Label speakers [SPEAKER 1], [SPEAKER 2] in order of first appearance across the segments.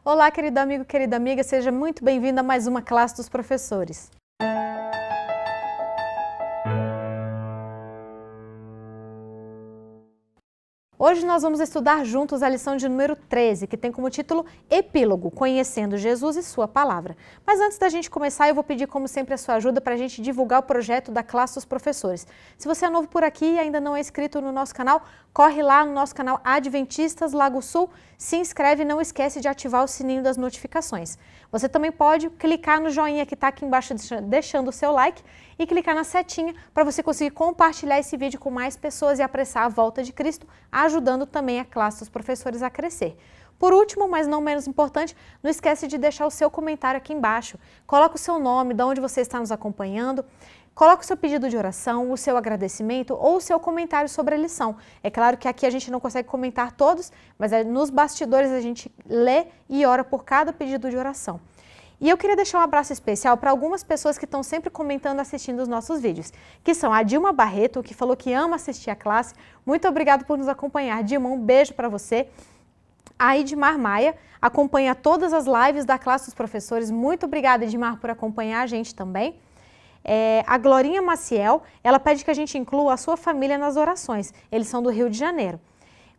[SPEAKER 1] Olá, querido amigo, querida amiga, seja muito bem-vindo a mais uma classe dos professores. Hoje nós vamos estudar juntos a lição de número 13, que tem como título Epílogo, Conhecendo Jesus e Sua Palavra. Mas antes da gente começar, eu vou pedir, como sempre, a sua ajuda para a gente divulgar o projeto da classe dos professores. Se você é novo por aqui e ainda não é inscrito no nosso canal, corre lá no nosso canal Adventistas Lago Sul, se inscreve e não esquece de ativar o sininho das notificações. Você também pode clicar no joinha que está aqui embaixo deixando o seu like e clicar na setinha para você conseguir compartilhar esse vídeo com mais pessoas e apressar a volta de Cristo, ajudando também a classe dos professores a crescer. Por último, mas não menos importante, não esquece de deixar o seu comentário aqui embaixo. Coloca o seu nome, de onde você está nos acompanhando. Coloque o seu pedido de oração, o seu agradecimento ou o seu comentário sobre a lição. É claro que aqui a gente não consegue comentar todos, mas nos bastidores a gente lê e ora por cada pedido de oração. E eu queria deixar um abraço especial para algumas pessoas que estão sempre comentando, assistindo os nossos vídeos, que são a Dilma Barreto, que falou que ama assistir a classe. Muito obrigado por nos acompanhar. Dilma, um beijo para você. A Edmar Maia acompanha todas as lives da classe dos professores. Muito obrigada, Edmar, por acompanhar a gente também. A Glorinha Maciel, ela pede que a gente inclua a sua família nas orações. Eles são do Rio de Janeiro.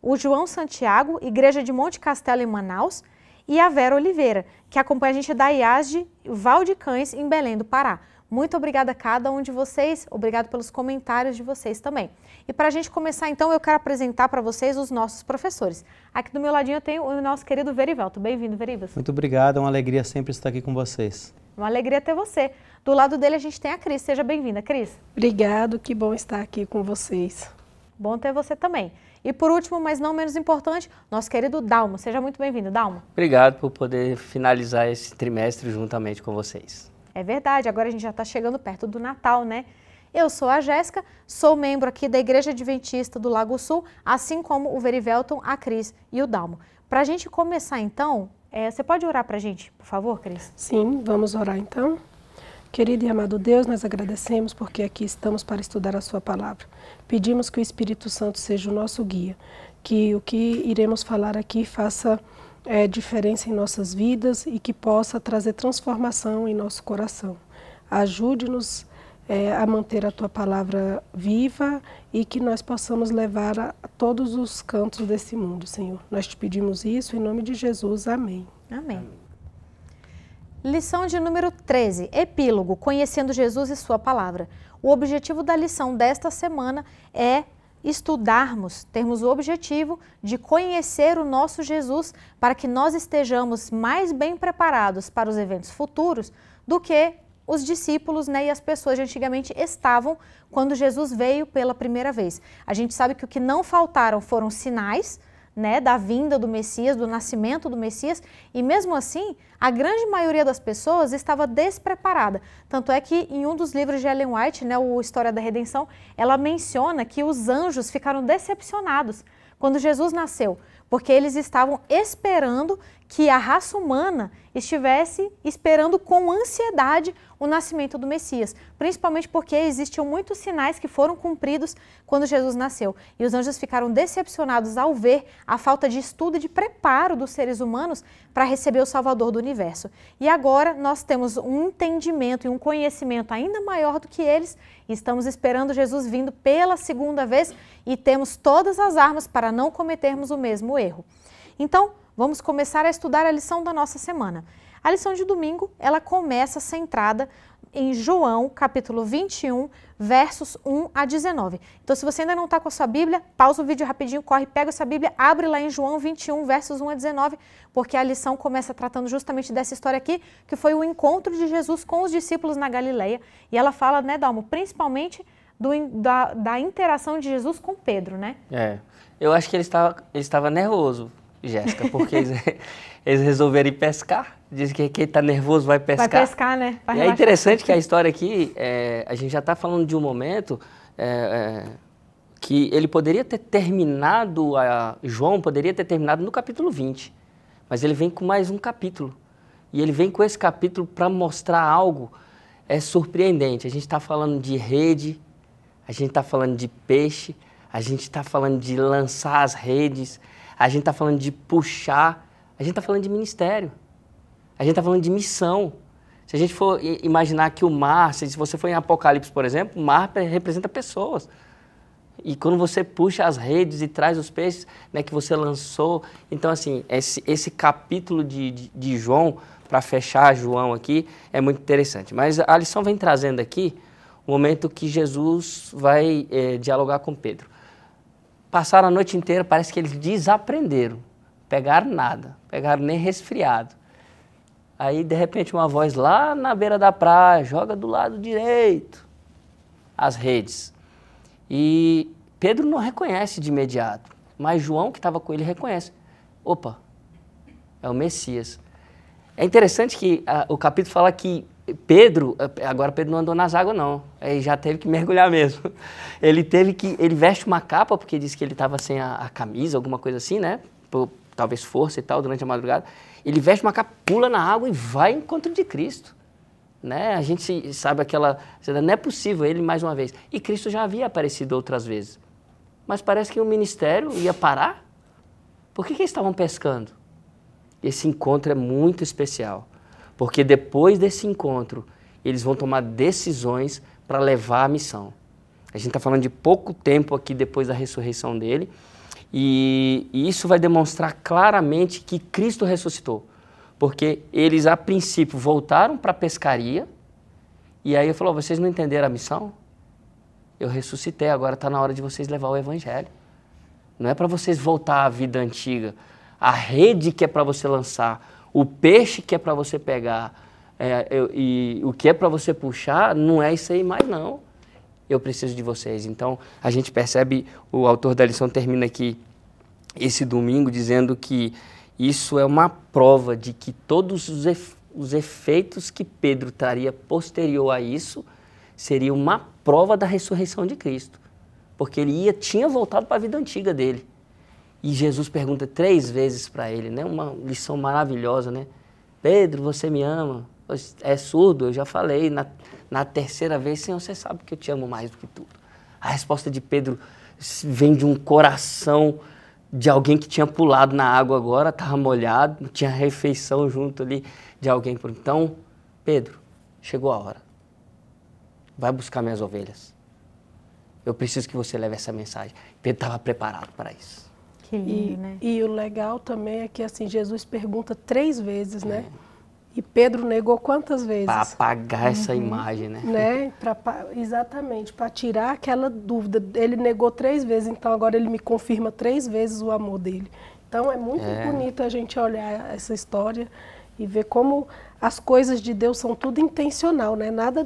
[SPEAKER 1] O João Santiago, Igreja de Monte Castelo em Manaus. E a Vera Oliveira, que acompanha a gente da IASD Valdecães, em Belém do Pará. Muito obrigada a cada um de vocês, obrigado pelos comentários de vocês também. E para a gente começar então, eu quero apresentar para vocês os nossos professores. Aqui do meu ladinho eu tenho o nosso querido Verivelto. Bem-vindo, Verivas.
[SPEAKER 2] Muito obrigado, é uma alegria sempre estar aqui com vocês.
[SPEAKER 1] Uma alegria ter você. Do lado dele a gente tem a Cris, seja bem-vinda, Cris.
[SPEAKER 3] Obrigado, que bom estar aqui com vocês.
[SPEAKER 1] Bom ter você também. E por último, mas não menos importante, nosso querido Dalmo. Seja muito bem-vindo, Dalmo.
[SPEAKER 4] Obrigado por poder finalizar esse trimestre juntamente com vocês.
[SPEAKER 1] É verdade, agora a gente já está chegando perto do Natal, né? Eu sou a Jéssica, sou membro aqui da Igreja Adventista do Lago Sul, assim como o Verivelton, a Cris e o Dalmo. Para a gente começar então, você pode orar para a gente, por favor, Cris?
[SPEAKER 3] Sim, vamos orar então. Querido e amado Deus, nós agradecemos porque aqui estamos para estudar a sua palavra. Pedimos que o Espírito Santo seja o nosso guia, que o que iremos falar aqui faça diferença em nossas vidas e que possa trazer transformação em nosso coração. Ajude-nos a manter a tua palavra viva e que nós possamos levar a todos os cantos desse mundo, Senhor. Nós te pedimos isso em nome de Jesus. Amém.
[SPEAKER 1] Amém. Lição de número 13, Epílogo, Conhecendo Jesus e Sua Palavra. O objetivo da lição desta semana é termos o objetivo de conhecer o nosso Jesus para que nós estejamos mais bem preparados para os eventos futuros do que os discípulos, e as pessoas de antigamente estavam quando Jesus veio pela primeira vez. A gente sabe que o que não faltaram foram sinais, da vinda do Messias, do nascimento do Messias, e mesmo assim, a grande maioria das pessoas estava despreparada. Tanto é que em um dos livros de Ellen White, o História da Redenção, ela menciona que os anjos ficaram decepcionados quando Jesus nasceu, porque eles estavam esperando que a raça humana estivesse esperando com ansiedade o nascimento do Messias, principalmente porque existiam muitos sinais que foram cumpridos quando Jesus nasceu. E os anjos ficaram decepcionados ao ver a falta de estudo e de preparo dos seres humanos para receber o Salvador do universo. E agora nós temos um entendimento e um conhecimento ainda maior do que eles, e estamos esperando Jesus vindo pela segunda vez e temos todas as armas para não cometermos o mesmo erro. Então, vamos começar a estudar a lição da nossa semana. A lição de domingo, ela começa centrada em João, capítulo 21, versos 1 a 19. Então, se você ainda não está com a sua Bíblia, pausa o vídeo rapidinho, corre, pega essa Bíblia, abre lá em João 21, versos 1 a 19, porque a lição começa tratando justamente dessa história aqui, que foi o encontro de Jesus com os discípulos na Galileia. E ela fala, Dalmo, principalmente da interação de Jesus com Pedro, né?
[SPEAKER 4] Eu acho que ele estava nervoso, Jéssica, porque eles resolveram ir pescar. Diz que quem está nervoso vai pescar.
[SPEAKER 1] Vai pescar, né?
[SPEAKER 4] E é interessante que a história aqui, a gente já está falando de um momento que ele poderia ter terminado, João poderia ter terminado no capítulo 20, mas ele vem com mais um capítulo. E ele vem com esse capítulo para mostrar algo surpreendente. A gente está falando de rede, a gente está falando de peixe, a gente está falando de lançar as redes, a gente está falando de puxar, a A gente está falando de ministério. A gente está falando de missão. Se a gente for imaginar que o mar, se você for em Apocalipse, por exemplo, o mar representa pessoas. E quando você puxa as redes e traz os peixes, né, que você lançou. Então, assim, esse capítulo de João, para fechar João aqui, é muito interessante. Mas a lição vem trazendo aqui o momento que Jesus vai dialogar com Pedro. Passaram a noite inteira, parece que eles desaprenderam. Pegaram nada, pegaram nem resfriado. Aí, de repente, uma voz lá na beira da praia, joga do lado direito as redes. E Pedro não reconhece de imediato, mas João, que estava com ele, reconhece. Opa, é o Messias. É interessante que o capítulo fala que Pedro, agora Pedro não andou nas águas não, ele já teve que mergulhar mesmo. Ele veste uma capa, porque disse que ele estava sem a camisa, alguma coisa assim, né? Por, talvez força e tal, durante a madrugada. Ele veste uma capa, pula na água e vai ao encontro de Cristo. Né? A gente sabe aquela... Não é possível ele mais uma vez. E Cristo já havia aparecido outras vezes. Mas parece que o ministério ia parar. Por que eles estavam pescando? Esse encontro é muito especial. Porque depois desse encontro, eles vão tomar decisões para levar a missão. A gente está falando de pouco tempo aqui depois da ressurreição dele. E isso vai demonstrar claramente que Cristo ressuscitou. Porque eles, a princípio, voltaram para a pescaria. E aí ele falou, vocês não entenderam a missão? Eu ressuscitei, agora está na hora de vocês levar o evangelho. Não é para vocês voltar à vida antiga. A rede que é para você lançar, o peixe que é para você pegar, e o que é para você puxar, não é isso aí mais não. Eu preciso de vocês. Então, a gente percebe, o autor da lição termina aqui esse domingo dizendo que isso é uma prova de que todos os efeitos que Pedro traria posterior a isso seria uma prova da ressurreição de Cristo. Porque ele tinha voltado para a vida antiga dele. E Jesus pergunta 3 vezes para ele, né? Uma lição maravilhosa, né? Pedro, você me ama? É surdo, eu já falei. Na terceira vez, Senhor, você sabe que eu te amo mais do que tudo. A resposta de Pedro vem de um coração de alguém que tinha pulado na água agora, estava molhado, tinha refeição junto ali de alguém. Então, Pedro, chegou a hora. Vai buscar minhas ovelhas. Eu preciso que você leve essa mensagem. Pedro estava preparado para isso.
[SPEAKER 1] Que lindo, né?
[SPEAKER 3] E o legal também é que assim, Jesus pergunta 3 vezes, né? E Pedro negou quantas vezes?
[SPEAKER 4] Para apagar essa imagem, né?
[SPEAKER 3] Exatamente, para tirar aquela dúvida. Ele negou 3 vezes, então agora ele me confirma 3 vezes o amor dele. Então é muito bonito a gente olhar essa história e ver como as coisas de Deus são tudo intencional, né? Nada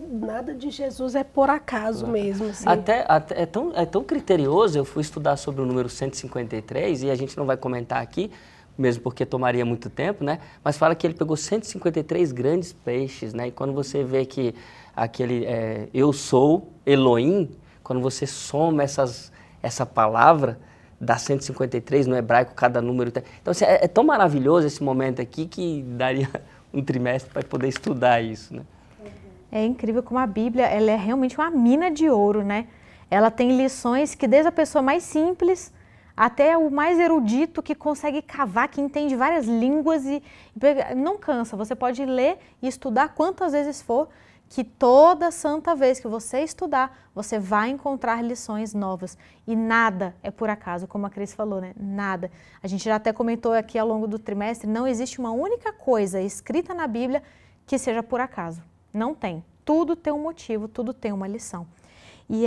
[SPEAKER 3] de Jesus é por acaso mesmo. Assim.
[SPEAKER 4] Até é tão criterioso, eu fui estudar sobre o número 153, e a gente não vai comentar aqui, mesmo porque tomaria muito tempo, né? Mas fala que ele pegou 153 grandes peixes, né? E quando você vê que aquele eu sou Elohim, quando você soma essa palavra, dá 153 no hebraico, cada número. Então, assim, é tão maravilhoso esse momento aqui que daria um trimestre para poder estudar isso, né?
[SPEAKER 1] É incrível como a Bíblia, ela é realmente uma mina de ouro, né? Ela tem lições que desde a pessoa mais simples até o mais erudito que consegue cavar, que entende várias línguas e não cansa. Você pode ler e estudar quantas vezes for, que toda santa vez que você estudar, você vai encontrar lições novas. E nada é por acaso, como a Cris falou, né? Nada. A gente já até comentou aqui ao longo do trimestre, não existe uma única coisa escrita na Bíblia que seja por acaso. Não tem. Tudo tem um motivo, tudo tem uma lição. E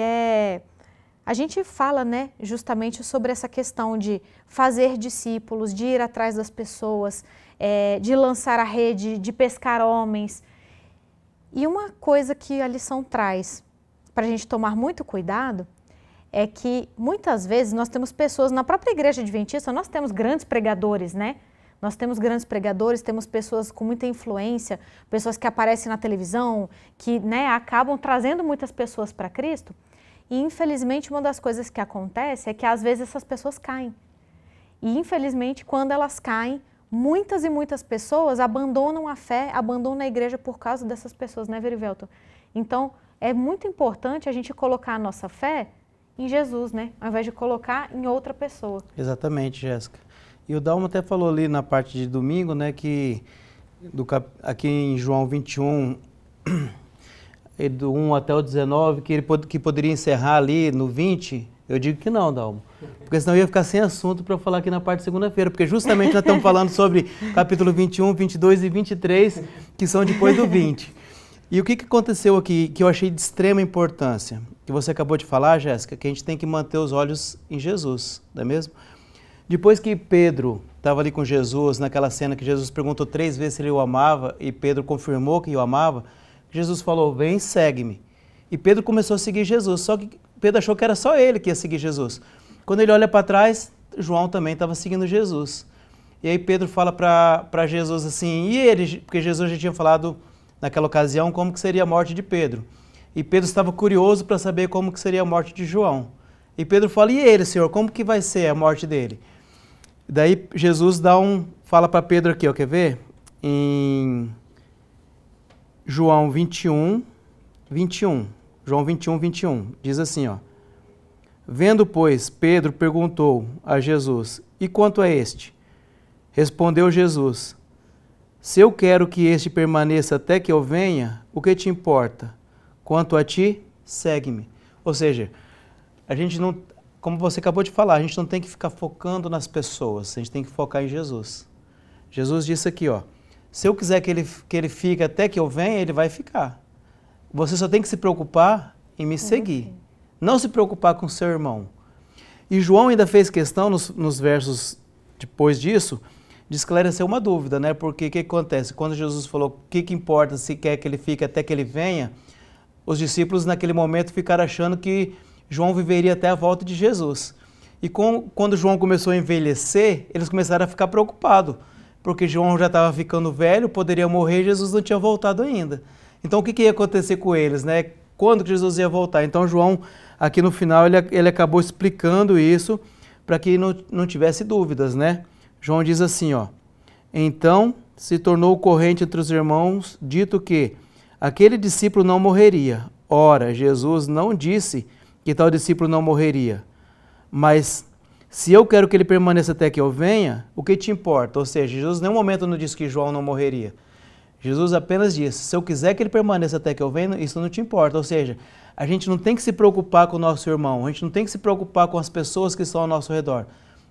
[SPEAKER 1] a gente fala, né, justamente sobre essa questão de fazer discípulos, de ir atrás das pessoas, de lançar a rede, de pescar homens. E uma coisa que a lição traz para a gente tomar muito cuidado é que muitas vezes nós temos pessoas, na própria igreja adventista, nós temos grandes pregadores, né? Nós temos grandes pregadores, temos pessoas com muita influência, pessoas que aparecem na televisão, que, né, acabam trazendo muitas pessoas para Cristo. E infelizmente uma das coisas que acontece é que às vezes essas pessoas caem. E infelizmente quando elas caem, muitas e muitas pessoas abandonam a fé, abandonam a igreja por causa dessas pessoas, né, Verivelton? Então, é muito importante a gente colocar a nossa fé em Jesus, né? Ao invés de colocar em outra pessoa.
[SPEAKER 2] Exatamente, Jéssica. E o Dalmo até falou ali na parte de domingo, né, que aqui em João 21, do 1 até o 19, que poderia encerrar ali no 20, eu digo que não, Dalmo. Porque senão ia ficar sem assunto para eu falar aqui na parte de segunda-feira, porque justamente nós estamos falando sobre capítulo 21, 22 e 23, que são depois do 20. E o que aconteceu aqui, que eu achei de extrema importância, que você acabou de falar, Jéssica, que a gente tem que manter os olhos em Jesus, não é mesmo? Depois que Pedro estava ali com Jesus, naquela cena que Jesus perguntou 3 vezes se ele o amava, e Pedro confirmou que o amava, Jesus falou, vem, segue-me. E Pedro começou a seguir Jesus, só que Pedro achou que era só ele que ia seguir Jesus. Quando ele olha para trás, João também estava seguindo Jesus. E aí Pedro fala para Jesus assim, e ele, porque Jesus já tinha falado naquela ocasião como que seria a morte de Pedro. E Pedro estava curioso para saber como que seria a morte de João. E Pedro fala, e ele, Senhor, como que vai ser a morte dele? Daí Jesus fala para Pedro aqui, ó, quer ver? Em João 21, 21. João 21, 21. Diz assim, ó. Vendo, pois, Pedro perguntou a Jesus, e quanto a este? Respondeu Jesus, se eu quero que este permaneça até que eu venha, o que te importa? Quanto a ti, segue-me. Ou seja, a gente não, como você acabou de falar, a gente não tem que ficar focando nas pessoas, a gente tem que focar em Jesus. Jesus disse aqui, ó, se eu quiser que ele fique até que eu venha, ele vai ficar. Você só tem que se preocupar em me seguir, não se preocupar com seu irmão. E João ainda fez questão, nos versos depois disso, de esclarecer uma dúvida, né? Porque o que acontece? Quando Jesus falou o que importa se quer que ele fique até que ele venha, os discípulos naquele momento ficaram achando que João viveria até a volta de Jesus. E quando João começou a envelhecer, eles começaram a ficar preocupados, porque João já estava ficando velho, poderia morrer e Jesus não tinha voltado ainda. Então o que ia acontecer com eles, né? Quando que Jesus ia voltar? Então João, aqui no final, ele acabou explicando isso para que não tivesse dúvidas, né? João diz assim, ó, então se tornou corrente entre os irmãos, dito que aquele discípulo não morreria. Ora, Jesus não disse que tal discípulo não morreria, mas se eu quero que ele permaneça até que eu venha, o que te importa? Ou seja, Jesus em nenhum momento não disse que João não morreria. Jesus apenas disse, se eu quiser que ele permaneça até que eu venha, isso não te importa. Ou seja, a gente não tem que se preocupar com o nosso irmão, a gente não tem que se preocupar com as pessoas que estão ao nosso redor.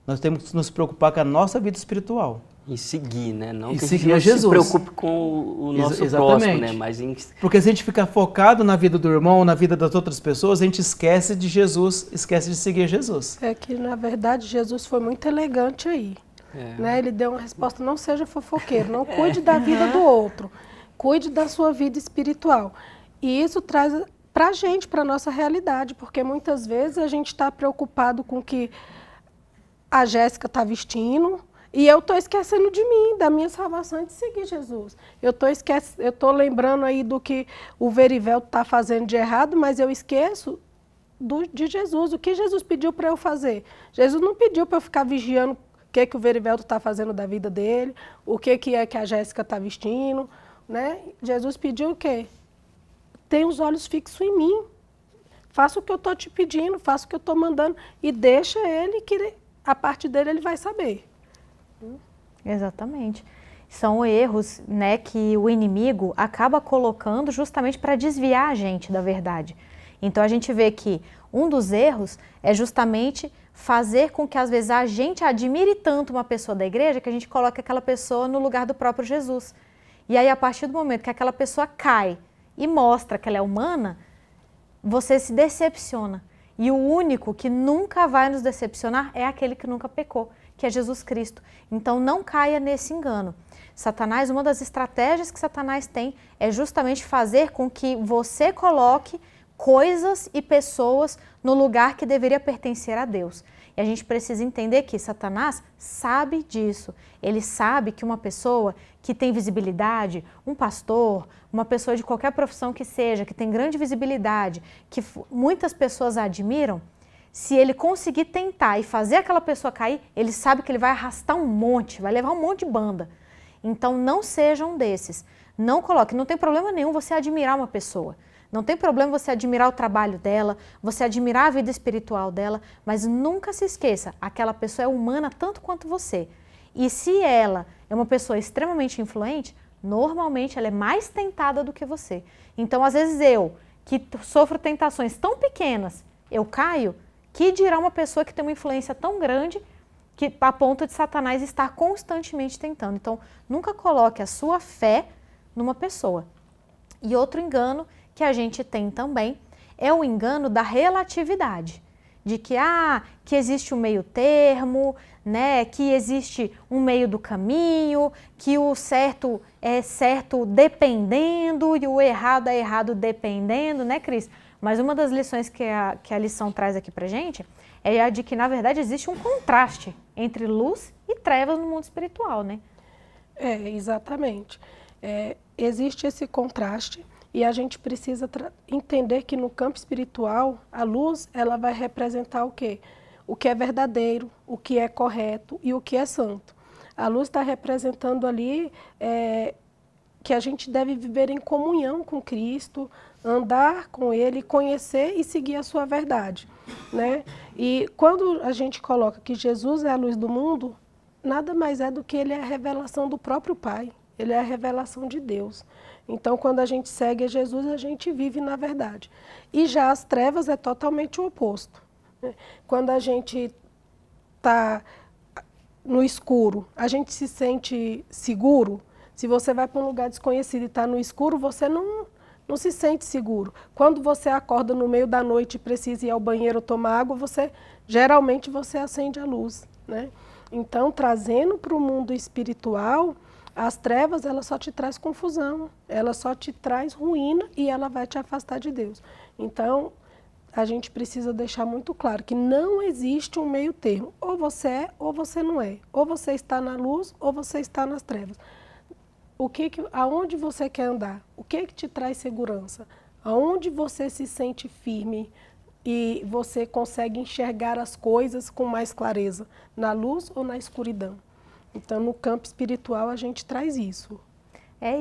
[SPEAKER 2] Nós temos que nos preocupar com a nossa vida espiritual.
[SPEAKER 4] E seguir, né? Não
[SPEAKER 2] e
[SPEAKER 4] que
[SPEAKER 2] seguir
[SPEAKER 4] a gente não
[SPEAKER 2] Jesus.
[SPEAKER 4] se preocupe com o nosso próximo, né? Mas
[SPEAKER 2] Porque se a gente ficar focado na vida do irmão, na vida das outras pessoas, a gente esquece de Jesus, esquece de seguir Jesus.
[SPEAKER 3] É que, na verdade, Jesus foi muito elegante aí. Né? Ele deu uma resposta, não seja fofoqueiro, não cuide da vida do outro, cuide da sua vida espiritual. E isso traz para a gente, para a nossa realidade, porque muitas vezes a gente está preocupado com o que a Jéssica está vestindo, e eu estou esquecendo de mim, da minha salvação e de seguir Jesus. Eu estou lembrando aí do que o Verivelto está fazendo de errado, mas eu esqueço de Jesus. O que Jesus pediu para eu fazer? Jesus não pediu para eu ficar vigiando o que o Verivelto está fazendo da vida dele, o que é que a Jéssica está vestindo, né? Jesus pediu o quê? Tenha os olhos fixos em mim. Faça o que eu estou te pedindo, faça o que eu estou mandando e deixa ele que a parte dele ele vai saber.
[SPEAKER 1] Exatamente. São erros, né, que o inimigo acaba colocando justamente para desviar a gente da verdade. Então a gente vê que um dos erros é justamente fazer com que às vezes a gente admire tanto uma pessoa da igreja que a gente coloca aquela pessoa no lugar do próprio Jesus. E aí a partir do momento que aquela pessoa cai e mostra que ela é humana, você se decepciona. E o único que nunca vai nos decepcionar é aquele que nunca pecou, que é Jesus Cristo. Então não caia nesse engano. Satanás, uma das estratégias que Satanás tem é justamente fazer com que você coloque coisas e pessoas no lugar que deveria pertencer a Deus. E a gente precisa entender que Satanás sabe disso. Ele sabe que uma pessoa que tem visibilidade, um pastor, uma pessoa de qualquer profissão que seja, que tem grande visibilidade, que muitas pessoas admiram, se ele conseguir tentar e fazer aquela pessoa cair, ele sabe que ele vai arrastar um monte, vai levar um monte de banda. Então não seja um desses. Não coloque, não tem problema nenhum você admirar uma pessoa. Não tem problema você admirar o trabalho dela, você admirar a vida espiritual dela, mas nunca se esqueça, aquela pessoa é humana tanto quanto você. E se ela é uma pessoa extremamente influente, normalmente ela é mais tentada do que você. Então, às vezes eu, que sofro tentações tão pequenas, eu caio, que dirá uma pessoa que tem uma influência tão grande que a ponto de Satanás estar constantemente tentando. Então, nunca coloque a sua fé numa pessoa. E outro engano que a gente tem também é o engano da relatividade. De que existe um meio termo, né? Que existe um meio do caminho, que o certo é certo dependendo e o errado é errado dependendo, né, Cris? Mas uma das lições que a lição traz aqui pra gente é a de que, na verdade, existe um contraste entre luz e trevas no mundo espiritual, né?
[SPEAKER 3] Exatamente. Existe esse contraste e a gente precisa entender que no campo espiritual, a luz, ela vai representar o quê? O que é verdadeiro, o que é correto e o que é santo. A luz está representando ali que a gente deve viver em comunhão com Cristo, andar com Ele, conhecer e seguir a sua verdade, né? E quando a gente coloca que Jesus é a luz do mundo, nada mais é do que Ele é a revelação do próprio Pai, Ele é a revelação de Deus. Então, quando a gente segue a Jesus, a gente vive na verdade. E já as trevas é totalmente o oposto, né? Quando a gente está no escuro, a gente se sente seguro. Se você vai para um lugar desconhecido e está no escuro, você não se sente seguro. Quando você acorda no meio da noite e precisa ir ao banheiro tomar água, geralmente você acende a luz, né? Então, trazendo para o mundo espiritual, as trevas, ela só te traz confusão, ela só te traz ruína e ela vai te afastar de Deus. Então, a gente precisa deixar muito claro que não existe um meio termo. Ou você é ou você não é. Ou você está na luz ou você está nas trevas. Aonde você quer andar? O que te traz segurança? Aonde você se sente firme e você consegue enxergar as coisas com mais clareza? Na luz ou na escuridão? Então, no campo espiritual, a gente traz isso.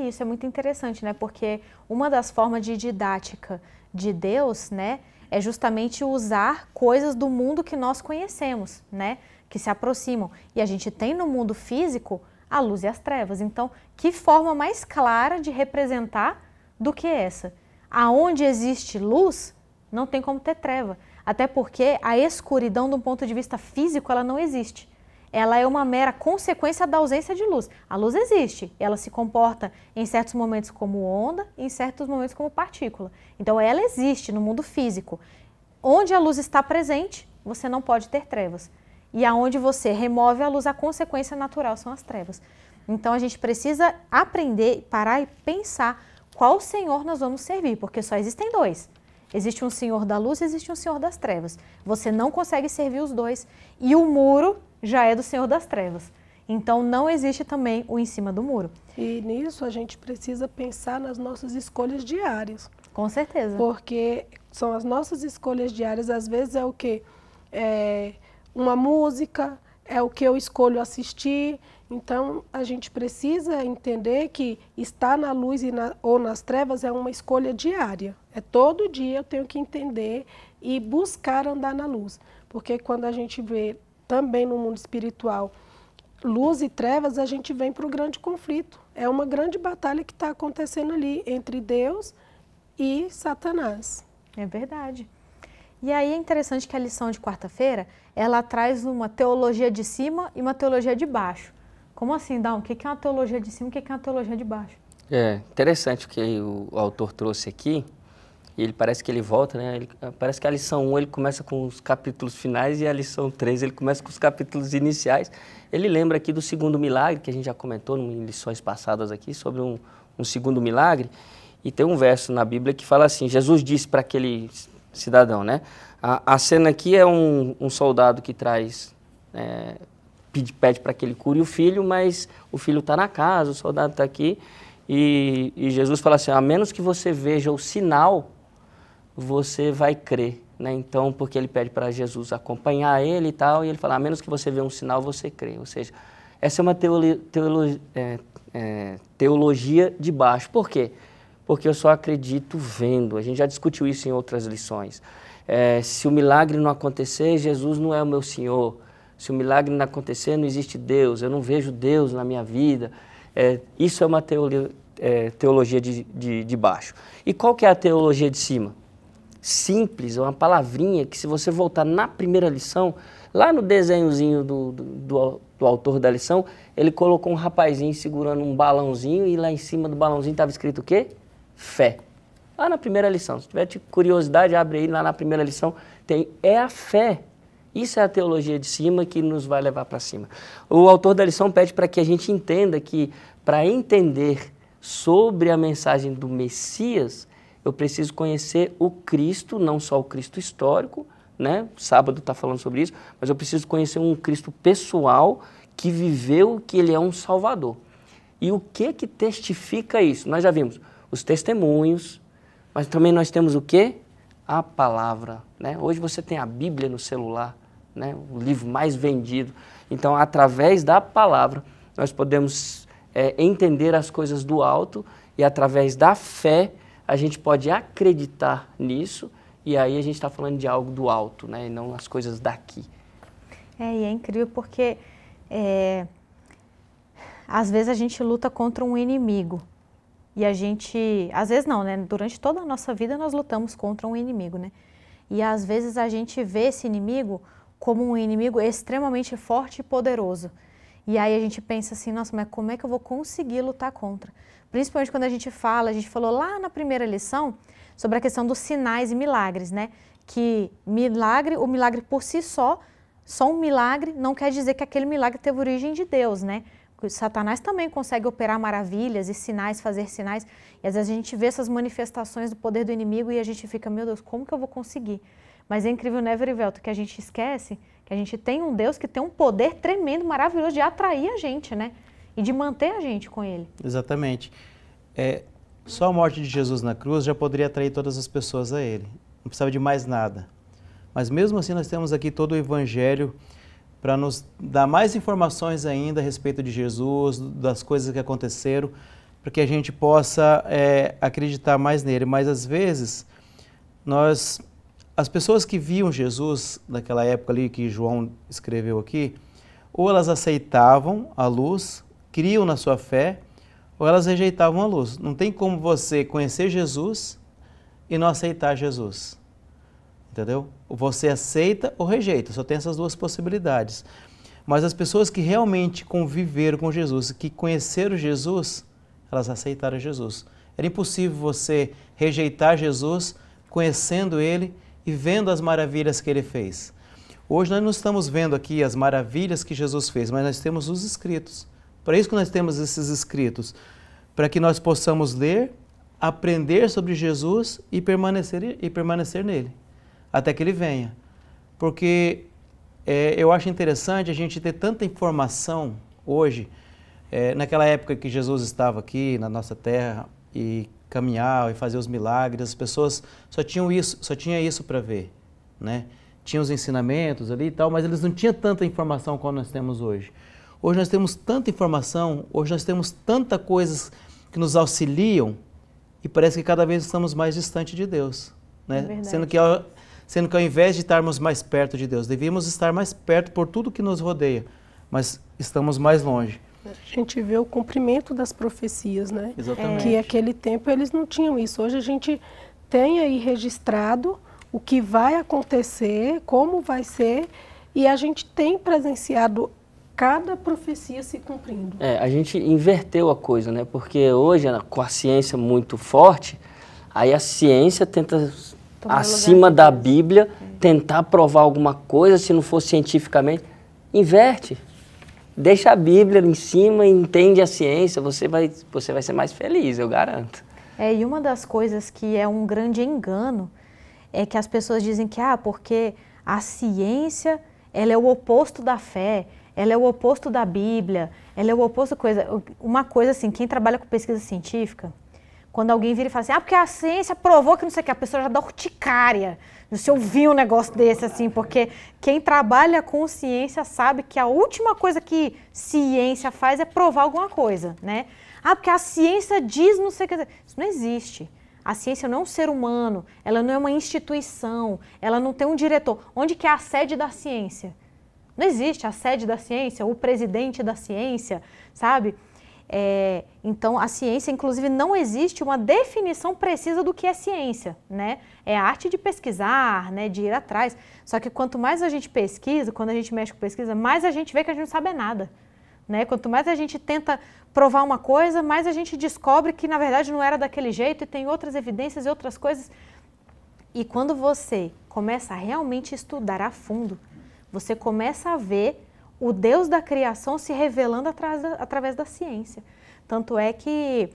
[SPEAKER 1] Isso é muito interessante, né? Porque uma das formas de didática de Deus, né, é justamente usar coisas do mundo que nós conhecemos, né, que se aproximam. E a gente tem no mundo físico a luz e as trevas. Então, que forma mais clara de representar do que essa? Aonde existe luz, não tem como ter treva. Até porque a escuridão, do ponto de vista físico, ela não existe. Ela é uma mera consequência da ausência de luz. A luz existe, ela se comporta em certos momentos como onda, em certos momentos como partícula. Então, ela existe no mundo físico. Onde a luz está presente, você não pode ter trevas. E aonde você remove a luz, a consequência natural são as trevas. Então, a gente precisa aprender, parar e pensar qual Senhor nós vamos servir, porque só existem dois. Existe um Senhor da luz e existe um Senhor das trevas. Você não consegue servir os dois. E o muro já é do Senhor das trevas. Então, não existe também o em cima do muro.
[SPEAKER 3] E nisso a gente precisa pensar nas nossas escolhas diárias.
[SPEAKER 1] Com certeza.
[SPEAKER 3] Porque são as nossas escolhas diárias, às vezes é o quê? Uma música, é o que eu escolho assistir. Então, a gente precisa entender que estar na luz ou nas trevas é uma escolha diária. Todo dia eu tenho que entender e buscar andar na luz. Porque quando a gente vê também no mundo espiritual luz e trevas, a gente vem para o grande conflito. É uma grande batalha que está acontecendo ali entre Deus e Satanás.
[SPEAKER 1] É verdade. E aí é interessante que a lição de quarta-feira, ela traz uma teologia de cima e uma teologia de baixo. Como assim, Dão? O que é uma teologia de cima e o que é uma teologia de baixo?
[SPEAKER 4] Interessante o que o autor trouxe aqui. E parece que ele volta, né? Parece que a lição 1 ele começa com os capítulos finais e a lição 3 ele começa com os capítulos iniciais. Ele lembra aqui do segundo milagre, que a gente já comentou em lições passadas aqui, sobre um segundo milagre. E tem um verso na Bíblia que fala assim, Jesus disse para aquele cidadão, né? A cena aqui é um soldado que traz, pede para que ele cure o filho, mas o filho está na casa, o soldado está aqui. E Jesus fala assim, a menos que você veja o sinal, você vai crer, né? Então, porque ele pede para Jesus acompanhar ele e tal, e ele fala, a menos que você veja um sinal, você crê. Ou seja, essa é uma teologia de baixo. Por quê? Porque eu só acredito vendo. A gente já discutiu isso em outras lições. Se o milagre não acontecer, Jesus não é o meu Senhor. Se o milagre não acontecer, não existe Deus, eu não vejo Deus na minha vida. Isso é uma teologia de baixo. E qual que é a teologia de cima? Simples, é uma palavrinha que, se você voltar na primeira lição, lá no desenhozinho do autor da lição, ele colocou um rapazinho segurando um balãozinho e lá em cima do balãozinho estava escrito o quê? Fé. Lá na primeira lição, se tiver curiosidade, abre aí, lá na primeira lição, é a fé. Isso é a teologia de cima que nos vai levar para cima. O autor da lição pede para que a gente entenda que, para entender sobre a mensagem do Messias, eu preciso conhecer o Cristo, não só o Cristo histórico, né? Sábado está falando sobre isso, mas eu preciso conhecer um Cristo pessoal que viveu, que ele é um Salvador. E o que testifica isso? Nós já vimos os testemunhos, mas também nós temos o quê? A palavra, né? Hoje você tem a Bíblia no celular, né? O livro mais vendido. Então, através da palavra, nós podemos entender as coisas do alto e, através da fé, a gente pode acreditar nisso, e aí a gente está falando de algo do alto, né? E não as coisas daqui.
[SPEAKER 1] E é incrível porque às vezes a gente luta contra um inimigo. E a gente, às vezes não, né? Durante toda a nossa vida nós lutamos contra um inimigo, né? E às vezes a gente vê esse inimigo como um inimigo extremamente forte e poderoso. E aí a gente pensa assim, nossa, mas como é que eu vou conseguir lutar contra? Principalmente quando a gente falou lá na primeira lição sobre a questão dos sinais e milagres, né? Que o milagre por si só um milagre não quer dizer que aquele milagre teve origem de Deus, né? Satanás também consegue operar maravilhas e sinais, fazer sinais, e às vezes a gente vê essas manifestações do poder do inimigo e a gente fica, meu Deus, como que eu vou conseguir? Mas é incrível, né, Verivelto, que a gente esquece que a gente tem um Deus que tem um poder tremendo, maravilhoso de atrair a gente, né? E de manter a gente com Ele.
[SPEAKER 2] Exatamente. Só a morte de Jesus na cruz já poderia atrair todas as pessoas a Ele. Não precisava de mais nada. Mas mesmo assim nós temos aqui todo o Evangelho para nos dar mais informações ainda a respeito de Jesus, das coisas que aconteceram, para que a gente possa acreditar mais nele. Mas às vezes, as pessoas que viam Jesus naquela época ali que João escreveu aqui, ou elas aceitavam a luz, criam na sua fé, ou elas rejeitavam a luz. Não tem como você conhecer Jesus e não aceitar Jesus. Entendeu? Você aceita ou rejeita, só tem essas duas possibilidades. Mas as pessoas que realmente conviveram com Jesus, que conheceram Jesus, elas aceitaram Jesus. Era impossível você rejeitar Jesus, conhecendo Ele e vendo as maravilhas que Ele fez. Hoje nós não estamos vendo aqui as maravilhas que Jesus fez, mas nós temos os escritos. Para isso que nós temos esses escritos, para que nós possamos ler, aprender sobre Jesus e permanecer nele, até que Ele venha. Porque eu acho interessante a gente ter tanta informação hoje. Naquela época que Jesus estava aqui na nossa terra e caminhava e fazia os milagres, as pessoas só tinham isso para ver, né? Tinham os ensinamentos ali e tal, mas eles não tinham tanta informação como nós temos hoje. Hoje nós temos tanta informação, hoje nós temos tanta coisas que nos auxiliam e parece que cada vez estamos mais distante de Deus, né? Sendo que ao invés de estarmos mais perto de Deus, devíamos estar mais perto por tudo que nos rodeia, mas estamos mais longe.
[SPEAKER 3] A gente vê o cumprimento das profecias, né?
[SPEAKER 2] Exatamente.
[SPEAKER 3] Que naquele tempo eles não tinham isso. Hoje a gente tem aí registrado o que vai acontecer, como vai ser, e a gente tem presenciado cada profecia se cumprindo.
[SPEAKER 4] A gente inverteu a coisa, né? Porque hoje, com a ciência muito forte, aí a ciência tenta, acima da Bíblia, tentar provar alguma coisa, se não for cientificamente, inverte. Deixa a Bíblia em cima, entende a ciência, você vai ser mais feliz, eu garanto.
[SPEAKER 1] E uma das coisas que é um grande engano é que as pessoas dizem que porque a ciência ela é o oposto da fé, ela é o oposto da Bíblia, ela é o oposto da coisa. Uma coisa assim, quem trabalha com pesquisa científica, quando alguém vira e fala assim, porque a ciência provou que não sei o que, a pessoa já dá urticária. Você ouviu um negócio desse assim, porque quem trabalha com ciência sabe que a última coisa que ciência faz é provar alguma coisa, né? Porque a ciência diz não sei o que. Isso não existe. A ciência não é um ser humano, ela não é uma instituição, ela não tem um diretor. Onde que é a sede da ciência? Não existe a sede da ciência, o presidente da ciência, sabe? Então, a ciência, inclusive, não existe uma definição precisa do que é ciência, né? É a arte de pesquisar, né? De ir atrás. Só que quanto mais a gente pesquisa, quando a gente mexe com pesquisa, mais a gente vê que a gente não sabe nada, né? Quanto mais a gente tenta provar uma coisa, mais a gente descobre que, na verdade, não era daquele jeito e tem outras evidências e outras coisas. E quando você começa a realmente estudar a fundo, você começa a ver o Deus da criação se revelando através da ciência. Tanto é que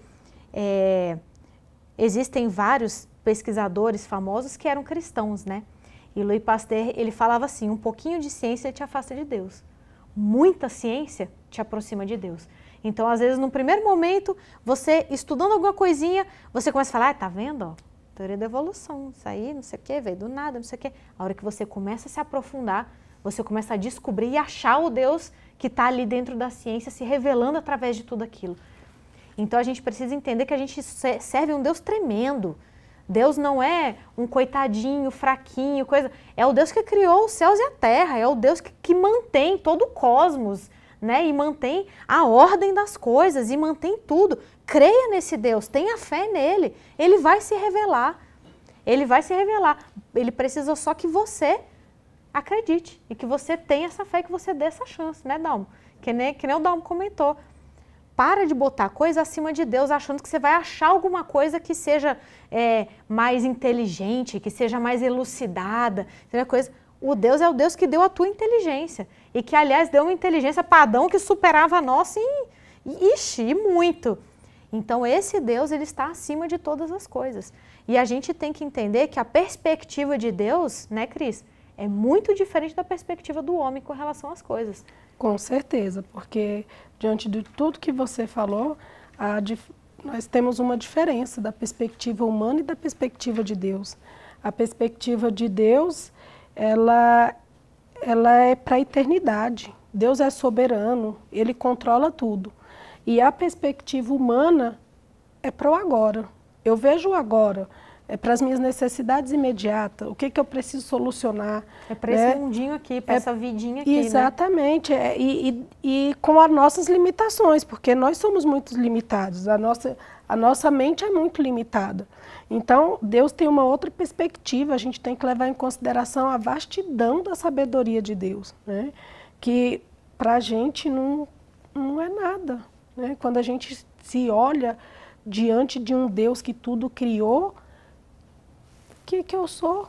[SPEAKER 1] existem vários pesquisadores famosos que eram cristãos, né? E Louis Pasteur, ele falava assim, um pouquinho de ciência te afasta de Deus. Muita ciência te aproxima de Deus. Então, às vezes, no primeiro momento, você estudando alguma coisinha, você começa a falar, tá vendo, ó? Teoria da evolução, isso aí, não sei o quê, veio do nada, não sei o quê. A hora que você começa a se aprofundar, você começa a descobrir e achar o Deus que está ali dentro da ciência se revelando através de tudo aquilo. Então a gente precisa entender que a gente serve um Deus tremendo. Deus não é um coitadinho, fraquinho, coisa. É o Deus que criou os céus e a terra, é o Deus que mantém todo o cosmos, né? E mantém a ordem das coisas, e mantém tudo. Creia nesse Deus, tenha fé nele, ele vai se revelar. Ele vai se revelar. Ele precisa só que você acredite e que você tenha essa fé, que você dê essa chance, né, Dalmo? Que nem o Dalmo comentou. Para de botar coisa acima de Deus, achando que você vai achar alguma coisa que seja mais inteligente, que seja mais elucidada. Coisa. O Deus é o Deus que deu a tua inteligência. E que, aliás, deu uma inteligência para Adão que superava a nossa e muito. Então, esse Deus, ele está acima de todas as coisas. E a gente tem que entender que a perspectiva de Deus, né, Cris, é muito diferente da perspectiva do homem com relação às coisas.
[SPEAKER 3] Com certeza, porque diante de tudo que você falou, nós temos uma diferença da perspectiva humana e da perspectiva de Deus. A perspectiva de Deus, ela é para a eternidade. Deus é soberano, ele controla tudo. E a perspectiva humana é para o agora. Eu vejo o agora. É para as minhas necessidades imediatas, o que eu preciso solucionar.
[SPEAKER 1] É para esse mundinho aqui, para essa vidinha aqui,
[SPEAKER 3] exatamente, né? E com as nossas limitações, porque nós somos muito limitados, a nossa mente é muito limitada. Então, Deus tem uma outra perspectiva, a gente tem que levar em consideração a vastidão da sabedoria de Deus, né? Que para a gente não é nada, né? Quando a gente se olha diante de um Deus que tudo criou, que eu sou,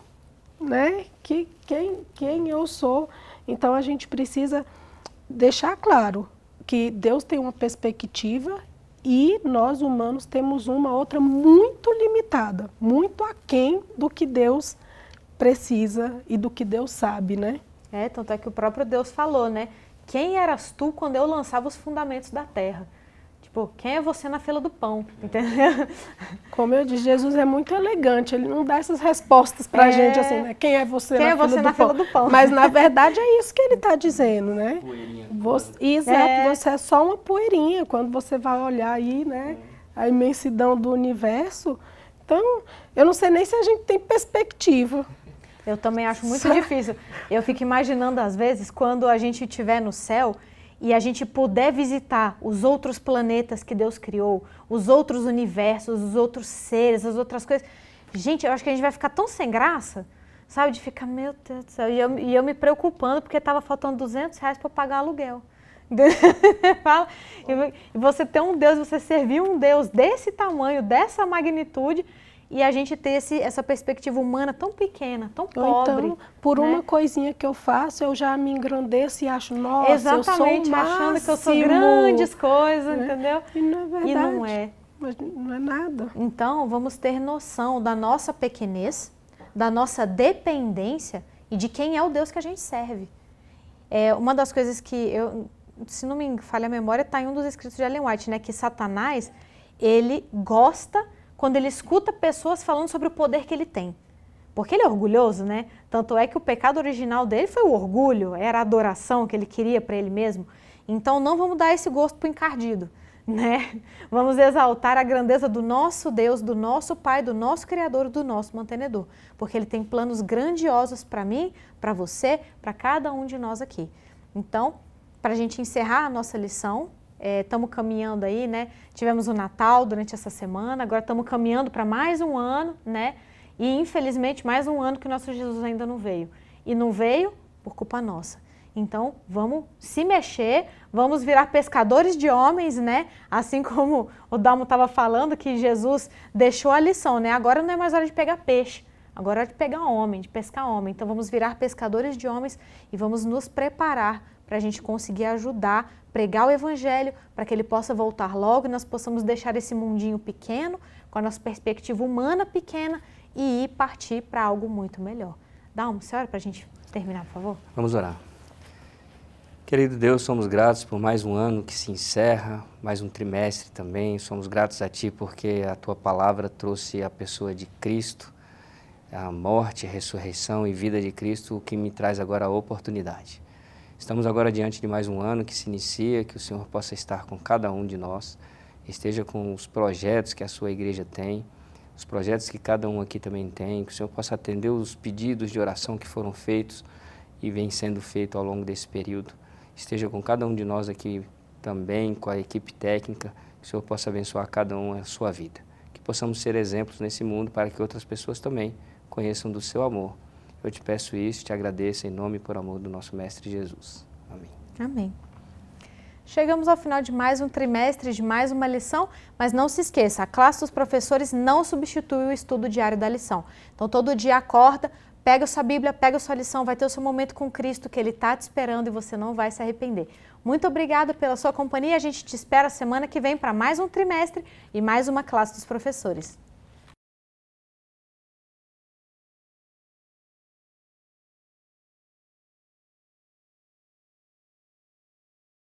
[SPEAKER 3] né? Quem eu sou. Então a gente precisa deixar claro que Deus tem uma perspectiva e nós humanos temos uma outra muito limitada, muito aquém do que Deus precisa e do que Deus sabe, né?
[SPEAKER 1] Tanto é que o próprio Deus falou, né? Quem eras tu quando eu lançava os fundamentos da terra? Tipo, quem é você na fila do pão, entendeu?
[SPEAKER 3] Como eu disse, Jesus é muito elegante, ele não dá essas respostas pra gente assim, né? Quem é você na fila do pão? Mas na verdade é isso que ele está dizendo, né? Exato, você é só uma poeirinha quando você vai olhar aí, né? A imensidão do universo. Então, eu não sei nem se a gente tem perspectiva.
[SPEAKER 1] Eu também acho muito difícil. Eu fico imaginando às vezes quando a gente estiver no céu e a gente puder visitar os outros planetas que Deus criou, os outros universos, os outros seres, as outras coisas. Gente, eu acho que a gente vai ficar tão sem graça, sabe? De ficar, meu Deus do céu. E eu me preocupando porque estava faltando R$200 para eu pagar aluguel. E você ter um Deus, você servir um Deus desse tamanho, dessa magnitude, e a gente ter essa perspectiva humana tão pequena, tão pobre.
[SPEAKER 3] Então, por uma coisinha que eu faço, eu já me engrandeço e acho, nossa,
[SPEAKER 1] exatamente,
[SPEAKER 3] eu sou o máximo.
[SPEAKER 1] Achando que eu sou grandes coisas, entendeu?
[SPEAKER 3] E não é verdade.
[SPEAKER 1] E não é.
[SPEAKER 3] Mas não é nada.
[SPEAKER 1] Então, vamos ter noção da nossa pequenez, da nossa dependência e de quem é o Deus que a gente serve. Uma das coisas que se não me falha a memória, está em um dos escritos de Ellen White, né? Que Satanás, ele gosta quando ele escuta pessoas falando sobre o poder que ele tem. Porque ele é orgulhoso, né? Tanto é que o pecado original dele foi o orgulho, era a adoração que ele queria para ele mesmo. Então não vamos dar esse gosto para o encardido, né? Vamos exaltar a grandeza do nosso Deus, do nosso Pai, do nosso Criador, do nosso mantenedor. Porque ele tem planos grandiosos para mim, para você, para cada um de nós aqui. Então, para a gente encerrar a nossa lição, estamos caminhando aí, né? Tivemos o Natal durante essa semana, agora estamos caminhando para mais um ano, né? E infelizmente mais um ano que o nosso Jesus ainda não veio. E não veio por culpa nossa. Então, vamos se mexer, vamos virar pescadores de homens, né? Assim como o Dalmo estava falando, que Jesus deixou a lição, né? Agora não é mais hora de pegar peixe, agora é hora de pegar homem, de pescar homem. Então, vamos virar pescadores de homens e vamos nos preparar para a gente conseguir ajudar, pregar o Evangelho, para que ele possa voltar logo e nós possamos deixar esse mundinho pequeno, com a nossa perspectiva humana pequena, e ir partir para algo muito melhor. Dalmo, você ora para a gente terminar, por favor?
[SPEAKER 4] Vamos orar. Querido Deus, somos gratos por mais um ano que se encerra, mais um trimestre também. Somos gratos a Ti porque a Tua palavra trouxe a pessoa de Cristo, a morte, a ressurreição e vida de Cristo, o que me traz agora a oportunidade. Estamos agora diante de mais um ano que se inicia, que o Senhor possa estar com cada um de nós, esteja com os projetos que a Sua igreja tem, os projetos que cada um aqui também tem, que o Senhor possa atender os pedidos de oração que foram feitos e vem sendo feito ao longo desse período. Esteja com cada um de nós aqui também, com a equipe técnica, que o Senhor possa abençoar cada um a sua vida. Que possamos ser exemplos nesse mundo para que outras pessoas também conheçam do seu amor. Eu te peço isso, te agradeço em nome e por amor do nosso Mestre Jesus. Amém.
[SPEAKER 1] Amém. Chegamos ao final de mais um trimestre, de mais uma lição, mas não se esqueça, a classe dos professores não substitui o estudo diário da lição. Então, todo dia acorda, pega a sua Bíblia, pega a sua lição, vai ter o seu momento com Cristo, que Ele está te esperando e você não vai se arrepender. Muito obrigada pela sua companhia, a gente te espera semana que vem para mais um trimestre e mais uma classe dos professores.